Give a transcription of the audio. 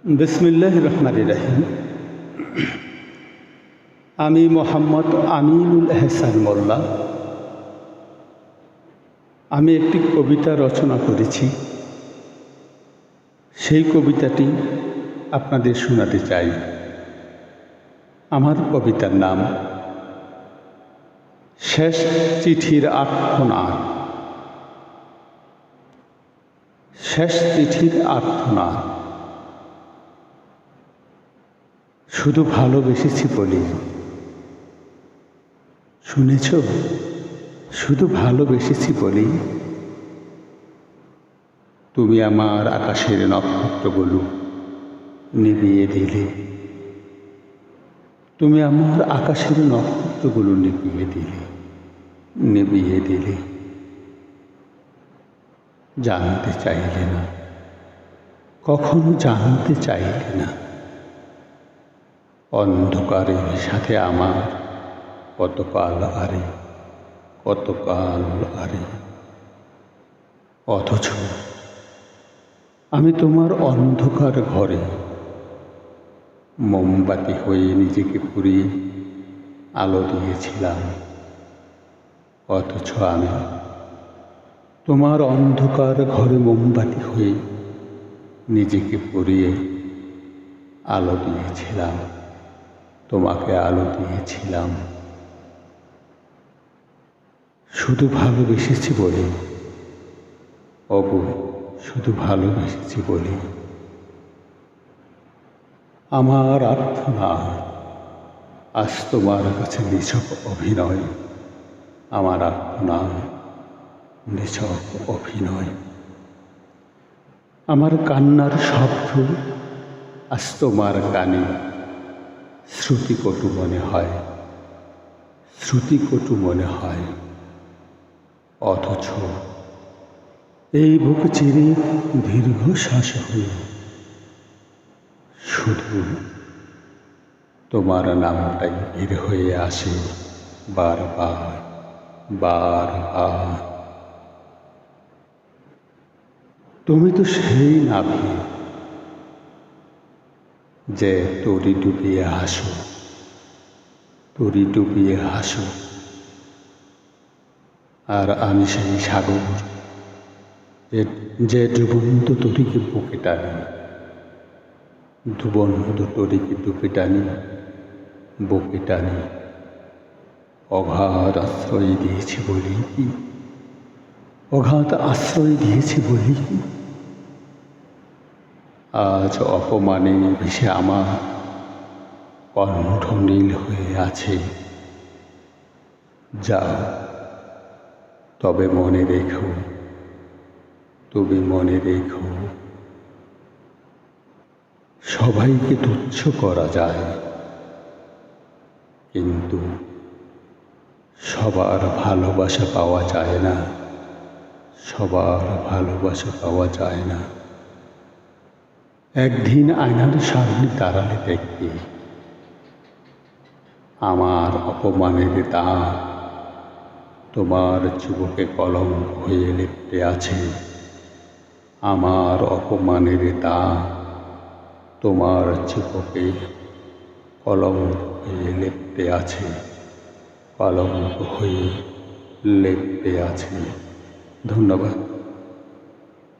বিসমিল্লাহির রহমানির রহিম। আমি মোহাম্মদ আমিনুল এহসান মোল্লা। আমি একটি কবিতা রচনা করেছি। সেই কবিতাটি আপনাদের শোনাতে চাই। আমার কবিতার নাম শেষ চিঠির আর্তনাদ। শেষ চিঠির আর্তনাদ। শুধু ভালোবেসেছি বলি, শুনেছ? শুধু ভালোবেসেছি বলি তুমি আমার আকাশের নক্ষত্রগুলো নিভিয়ে দিলে। তুমি আমার আকাশের নক্ষত্রগুলো নিভিয়ে দিলে। জানতে চাইলে না, কখনো জানতে চাইলে না, অন্ধকারের সাথে আমার কতকাল আরে। অথচ আমি তোমার অন্ধকার ঘরে মোমবাতি হয়ে নিজেকে পুড়িয়ে আলো দিয়েছিলাম। অথচ আমি তোমার অন্ধকার ঘরে মোমবাতি হয়ে নিজেকে পুড়িয়ে আলো দিয়েছিলাম, তোমাকে আলো দিয়েছিলাম। শুধু ভালোবেসেছি বলে, শুধু ভালোবেসেছি বলে আমার আর্তনাদ আজ তোমার কাছে নিছক অভিনয়। আমার আর্তনাদ নিছক অভিনয়। আমার কান্নার শব্দ আজ তোমার কানে শ্রুতিকটু মনে হয়। অথচ এই বুক চিরে দীর্ঘশ্বাস হয়ে শুধু তোমার নামটাই বের হয়ে আসে বারবার। তুমি তো সেই নাভি যে তরি ডুবিয়ে হাসো। আর আমি সেই সাগর যে ডুবন্ত তরিকে বুকে টানি, বুকে টানি। অগাধ আশ্রয় দিয়েছি বলি কি আজ অপমানে ভেসে আমার কণ্ঠ নীল হয়ে আছে। যাও, তবে তুমি মনে রেখো, সবাইকে তুচ্ছ করা যায়, কিন্তু সবার ভালোবাসা পাওয়া যায় না। একদিন আয়নার সামনে দাঁড়ালে দেখবে আমার অপমানের দাগ তোমার চুবকে কলঙ্ক হয়ে লেপ্টে আছে। আমার অপমানের দাগ তোমার চুবকে কলঙ্ক হয়ে লেপ্টে আছে। ধন্যবাদ।